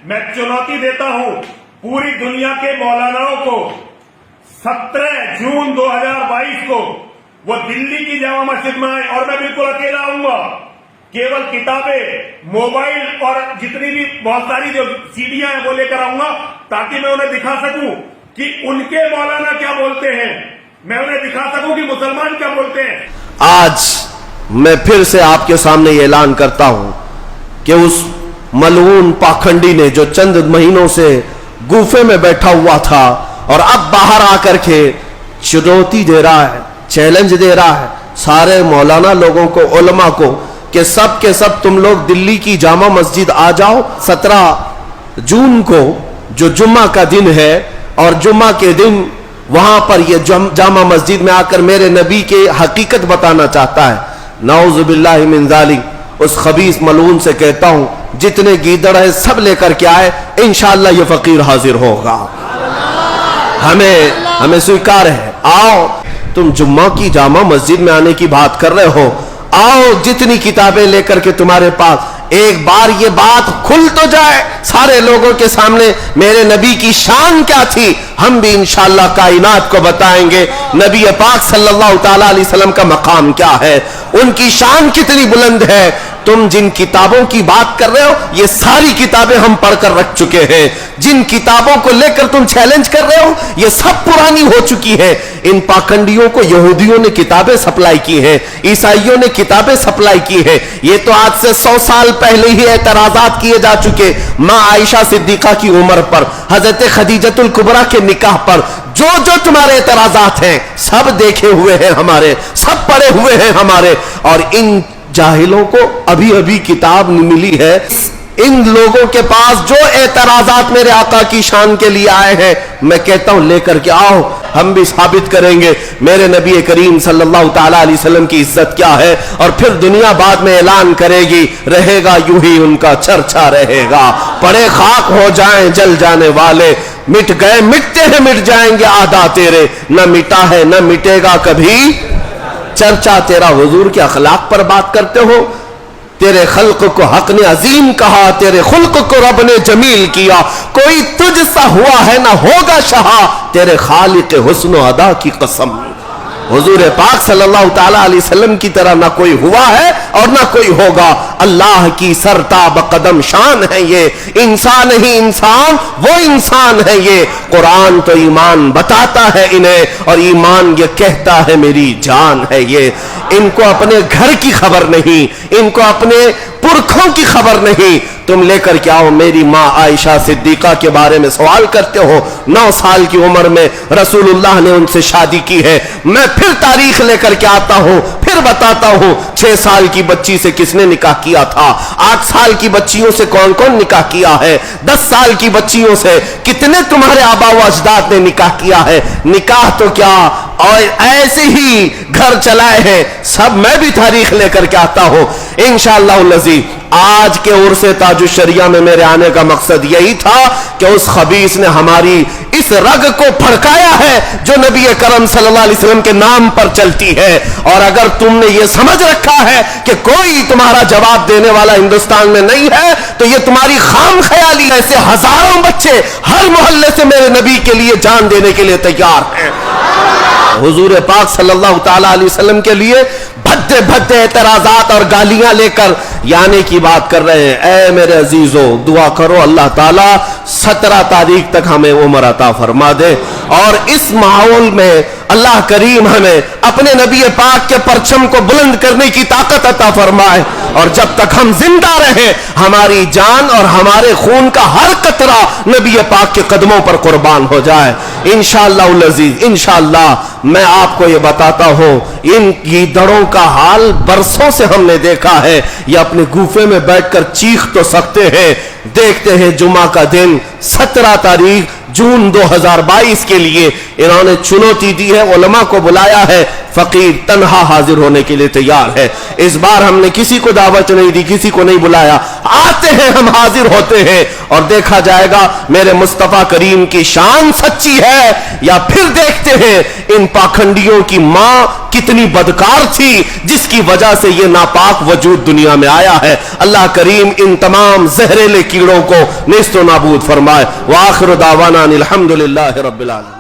मैं चुनौती देता हूं पूरी दुनिया के मौलानाओं को 17 जून 2022 को वो दिल्ली की जामा मस्जिद में आए और मैं बिल्कुल अकेला आऊंगा। केवल किताबें, मोबाइल और जितनी भी बहुत सारी जो सीडियां हैं वो लेकर आऊंगा ताकि मैं उन्हें दिखा सकूं कि उनके मौलाना क्या बोलते हैं, मैं उन्हें दिखा सकूं कि मुसलमान क्या बोलते हैं। आज मैं फिर से आपके सामने ये ऐलान करता हूं कि उस मलऊन पाखंडी ने जो चंद महीनों से गुफे में बैठा हुआ था और अब बाहर आकर के चुनौती दे रहा है, चैलेंज दे रहा है सारे मौलाना लोगों को, उलमा को, कि सब के सब तुम लोग दिल्ली की जामा मस्जिद आ जाओ 17 जून को जो जुम्मा का दिन है, और जुम्मा के दिन वहां पर ये जामा मस्जिद में आकर मेरे नबी के हकीकत बताना चाहता है। नाउज़ु बिल्लाहि मिन ज़ालिक। उस खबीस मलून से कहता हूं जितने गीदड़ है सब लेकर के आए, इंशाअल्लाह ये फकीर हाजिर होगा। हमें स्वीकार है। आओ, तुम जुम्मा की जामा मस्जिद में आने की बात कर रहे हो, आओ जितनी किताबें लेकर के तुम्हारे पास, एक बार ये बात खुल तो जाए सारे लोगों के सामने मेरे नबी की शान क्या थी। हम भी इंशाअल्लाह कायनात को बताएंगे नबी पाक सल्लल्लाहु ताला अलैहि वसल्लम का मकाम क्या है, उनकी शान कितनी बुलंद है। तुम जिन किताबों की बात कर रहे हो ये सारी किताबें हम पढ़कर रख चुके हैं। जिन किताबों को लेकर तुम चैलेंज कर रहे हो ये सब पुरानी हो चुकी है। इन पाखंडियों को यहूदियों ने किताबें सप्लाई की हैं, ईसाइयों ने किताबें सप्लाई की है। ये तो आज से 100 साल पहले ही एतराजात किए जा चुके मां आयशा सिद्दीका की उम्र पर, हजरत खदीजतुल कुबरा के निकाह पर, जो तुम्हारे एतराजात हैं सब देखे हुए हैं हमारे, सब पढ़े हुए हैं हमारे। और इन जाहिलों को अभी अभी किताब मिली है। इन लोगों के पास जो एतराजात मेरे आका की शान के लिए आए हैं, मैं कहता हूं लेकर के आओ, हम भी साबित करेंगे मेरे नबी करीम सल्लल्लाहु ताला अलैहि वसल्लम की इज्जत क्या है। और फिर दुनिया बाद में ऐलान करेगी, रहेगा यूं ही उनका चर्चा रहेगा। पड़े खाक हो जाएं जल जाने वाले, मिट गए मिटते हैं मिट जाएंगे आदा तेरे, न मिटा है न मिटेगा कभी चर्चा तेरा। हुजूर के अखलाक पर बात करते हो, तेरे खल्क को हक ने अजीम कहा, तेरे खुल्क को रब ने जमील किया, कोई तुझसा हुआ है ना होगा शहा, तेरे खालिक हुस्न अदा की कसम। हुजूर पाक सल्लल्लाहु ताला अलैहि वसल्लम की तरह ना कोई हुआ है और ना कोई होगा। अल्लाह की सरताब कदम शान है ये, इंसान ही इंसान वो इंसान है ये। कुरान तो ईमान बताता है इन्हें और ईमान ये कहता है मेरी जान है ये। इनको अपने घर की खबर नहीं, इनको अपने पुरखों की खबर नहीं। तुम लेकर के आओ, मेरी माँ आयशा सिद्दीका के बारे में सवाल करते हो। 9 साल की उम्र में रसूलुल्लाह ने उनसे शादी की है। मैं फिर तारीख लेकर के आता हूँ, फिर बताता हूँ 6 साल की बच्ची से किसने निकाह किया था, 8 साल की बच्चियों से कौन कौन निकाह किया है, 10 साल की बच्चियों से कितने तुम्हारे आबा व अजदाद ने निकाह किया है। निकाह तो क्या और ऐसे ही घर चलाए हैं सब, मैं भी तारीख लेकर के आता हूँ इंशाअल्लाह नज़ीर। आज के उर्स ताजुश शरिया में मेरे आने का मकसद यही था कि उस खबीस ने हमारी इस रग को फड़काया है जो नबी करम सल्लल्लाहु अलैहि वसल्लम के नाम पर चलती है। और अगर तुमने ये समझ रखा है कि कोई तुम्हारा जवाब देने वाला हिंदुस्तान में नहीं है तो ये तुम्हारी खाम ख्याली। ऐसे हजारों बच्चे हर मोहल्ले से मेरे नबी के लिए जान देने के लिए तैयार हैं। हुजूर पाक सल्लल्लाहु ताला अलैहि वसल्लम के लिए भद्दे भद्दे एतराजात और गालियां लेकर यानी की बात कर रहे हैं। ऐ मेरे अजीजों, दुआ करो अल्लाह ताला 17 तारीख तक हमें उम्र अता फरमा दे और इस माहौल में अल्लाह करीम हमें अपने नबी पाक के परचम को बुलंद करने की ताकत अता फरमाए। और जब तक हम जिंदा रहे हमारी जान और हमारे खून का हर कतरा नबी पाक के कदमों पर कुर्बान हो जाए इंशाअल्लाह अज़ीज। इंशाअल्लाह मैं आपको ये बताता हूँ, इन गीदड़ों का हाल बरसों से हमने देखा है। ये अपने गुफे में बैठकर चीख तो सकते हैं। देखते हैं जुमा का दिन 17 तारीख जून 2022 के लिए इन्होंने चुनौती दी है, उलमा को बुलाया है, फकीर तन्हा हाजिर होने के लिए तैयार है। इस बार हमने किसी को दावत नहीं दी, किसी को नहीं बुलाया, आते हैं हम, हाजिर होते हैं और देखा जाएगा मेरे मुस्तफा करीम की शान सच्ची है या फिर देखते हैं इन पाखंडियों की मां कितनी बदकार थी जिसकी वजह से ये नापाक वजूद दुनिया में आया है। अल्लाह करीम इन तमाम जहरीले कीड़ों को नेस्तो नाबूद फरमाए। व आखिर दावाना अनिल हम्दुलिल्लाहि रब्बिल आलमीन।